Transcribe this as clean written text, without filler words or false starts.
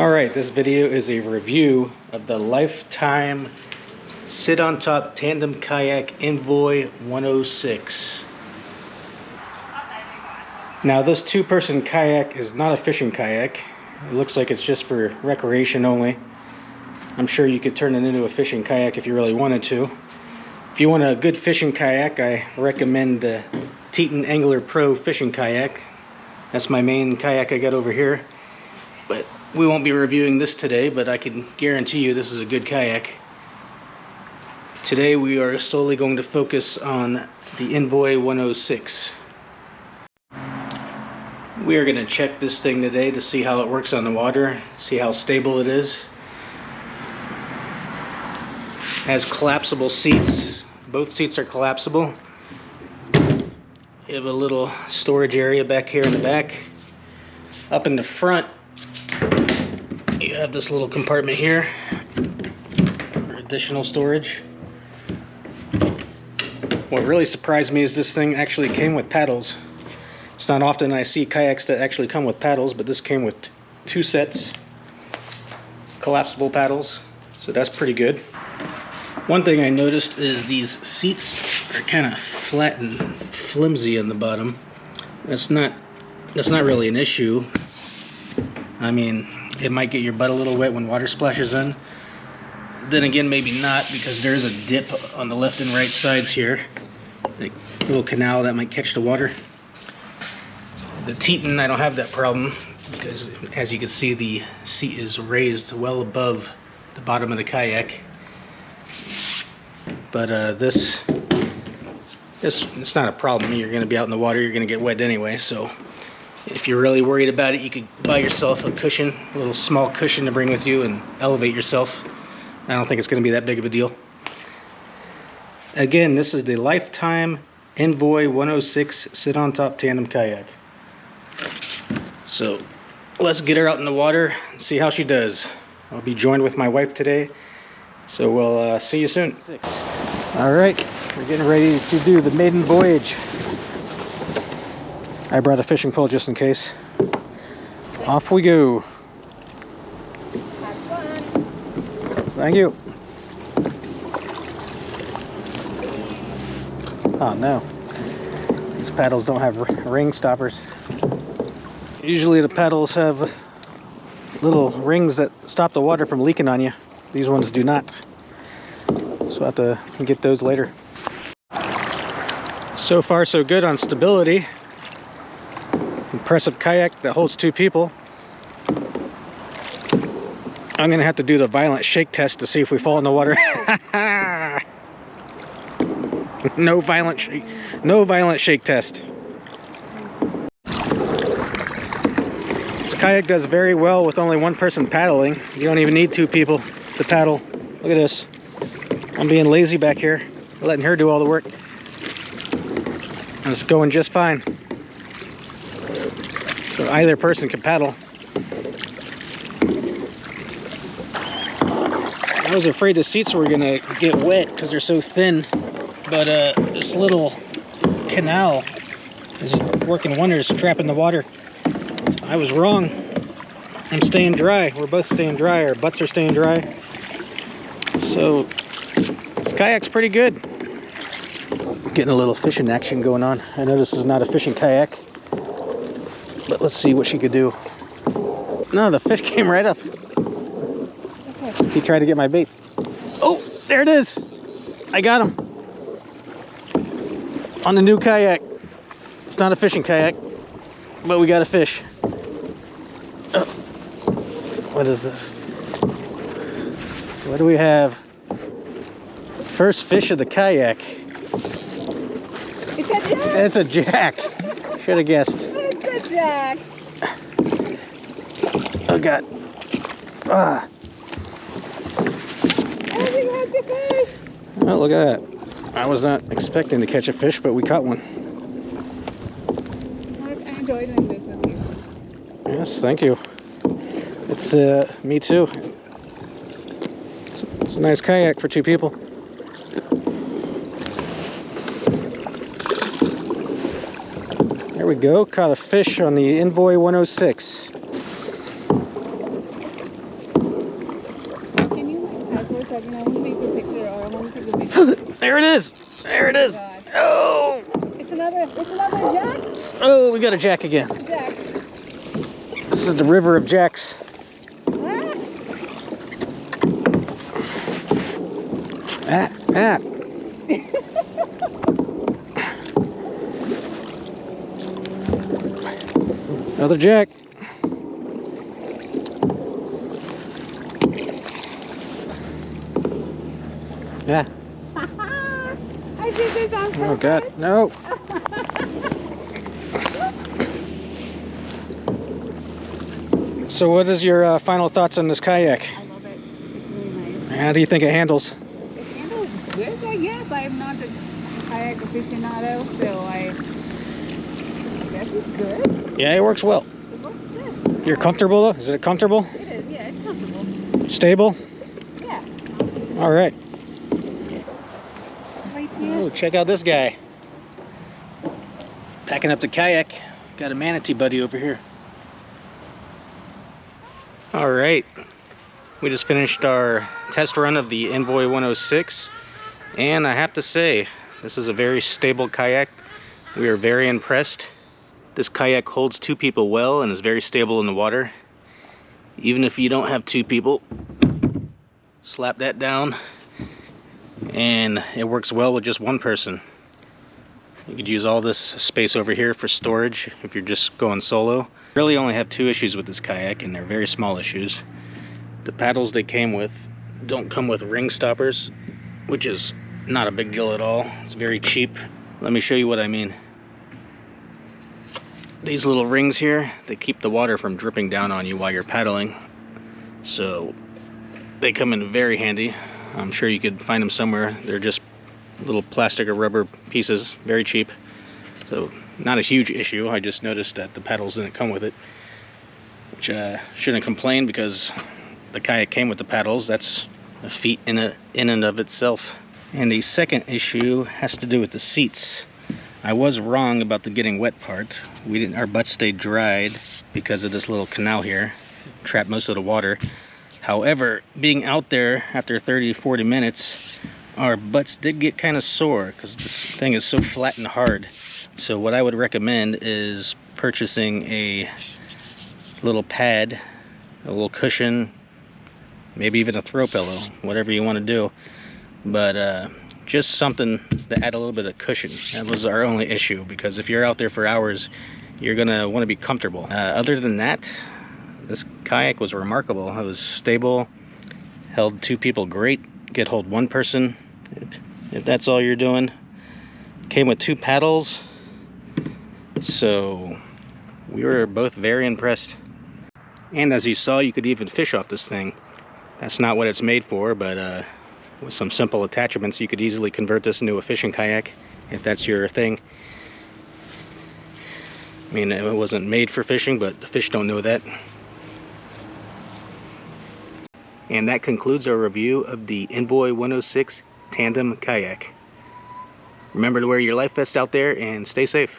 Alright, this video is a review of the Lifetime Sit on Top Tandem Kayak Envoy 106. Now this two-person kayak is not a fishing kayak. It looks like it's just for recreation only. I'm sure you could turn it into a fishing kayak if you really wanted to. If you want a good fishing kayak, I recommend the Teton Angler Pro fishing kayak. That's my main kayak I got over here. But we won't be reviewing this today, but I can guarantee you this is a good kayak. Today we are solely going to focus on the Envoy 106. We are going to check this thing today to see how it works on the water, see how stable it is. It has collapsible seats. Both seats are collapsible. You have a little storage area back here in the back. Up in the front, you have this little compartment here for additional storage. What really surprised me is this thing actually came with paddles. It's not often I see kayaks that actually come with paddles, but this came with two sets, collapsible paddles, so that's pretty good. One thing I noticed is these seats are kind of flat and flimsy on the bottom. That's not really an issue. I mean, it might get your butt a little wet when water splashes in. Then again, maybe not, because there is a dip on the left and right sides here. Like a little canal that might catch the water. The Teton, I don't have that problem, because as you can see, the seat is raised well above the bottom of the kayak. But it's not a problem. You're going to be out in the water, you're going to get wet anyway, so if you're really worried about it, you could buy yourself a cushion, a little small cushion to bring with you and elevate yourself. I don't think it's going to be that big of a deal. Again, this is the Lifetime Envoy 106 Sit on Top Tandem Kayak. So let's get her out in the water and see how she does. I'll be joined with my wife today, so we'll see you soon. Alright, we're getting ready to do the Maiden voyage. I brought a fishing pole just in case. Off we go. Have fun. Thank you. Oh no. These paddles don't have ring stoppers. Usually the paddles have little rings that stop the water from leaking on you. These ones do not. So I'll have to get those later. So far so good on stability. Impressive kayak that holds two people. I'm gonna have to do the violent shake test to see if we fall in the water. No violent shake test. This kayak does very well with only one person paddling. You don't even need two people to paddle. Look at this. I'm being lazy back here, letting her do all the work. And it's going just fine. So either person can paddle. I was afraid the seats were gonna get wet because they're so thin, but this little canal is working wonders, trapping the water. I was wrong. I'm staying dry. We're both staying dry. Our butts are staying dry. So this kayak's pretty good. Getting a little fishing action going on. I know this is not a fishing kayak, but let's see what she could do. No, the fish came right up. He tried to get my bait. Oh, there it is. I got him. On the new kayak. It's not a fishing kayak, but we got a fish. Oh. What is this? What do we have? First fish of the kayak. It's a jack. It's a jack. Should have guessed. It's a jack. Oh God. Ah. I think that's a fish. Oh, look at that. I was not expecting to catch a fish, but we caught one. I've enjoyed doing this with you. Yes, thank you. It's me too. It's a nice kayak for two people. There we go, caught a fish on the Envoy 106. it is. There it is. gosh. Oh. It's another jack. Oh, we got a jack again. Jack. This is the river of jacks. Ah. Ah. Another jack. Yeah. I did this on purpose. Oh God, no. So what is your final thoughts on this kayak? I love it. It's really nice. How do you think it handles? It handles good, I guess. I'm not a kayak aficionado, so I guess it's good. Yeah, it works well. It looks good. You're comfortable though? Is it comfortable? It is, yeah, it's comfortable. Stable? Yeah. All right. Right Oh, here. check out this guy. Packing up the kayak. Got a manatee buddy over here. All right. We just finished our test run of the Envoy 106. And I have to say, this is a very stable kayak. We are very impressed. This kayak holds 2 people well and is very stable in the water. Even if you don't have 2 people, slap that down and it works well with just 1 person. You could use all this space over here for storage if you're just going solo. Really only have 2 issues with this kayak, and they're very small issues. The paddles they came with don't come with ring stoppers, which is not a big deal at all. It's very cheap. Let me show you what I mean. These little rings here, they keep the water from dripping down on you while you're paddling. So they come in very handy. I'm sure you could find them somewhere. They're just little plastic or rubber pieces, very cheap. So not a huge issue. I just noticed that the paddles didn't come with it, which shouldn't complain because the kayak came with the paddles. That's a feat in and of itself. And the second issue has to do with the seats. I was wrong about the getting wet part. Our butts stayed dried because of this little canal here. It trapped most of the water. However, being out there after 30-40 minutes, our butts did get kind of sore because this thing is so flat and hard. So what I would recommend is purchasing a little pad, a little cushion, maybe even a throw pillow, whatever you want to do. But just something to add a little bit of cushion. That was our only issue, because if you're out there for hours, you're gonna want to be comfortable. Other than that, this kayak was remarkable. It was stable, held 2 people great, could hold 1 person if that's all you're doing. Came with 2 paddles, so we were both very impressed. And as you saw, you could even fish off this thing. That's not what it's made for, but with some simple attachments, you could easily convert this into a fishing kayak if that's your thing. I mean, it wasn't made for fishing, but the fish don't know that. And that concludes our review of the Envoy 106 Tandem Kayak. Remember to wear your life vest out there and stay safe.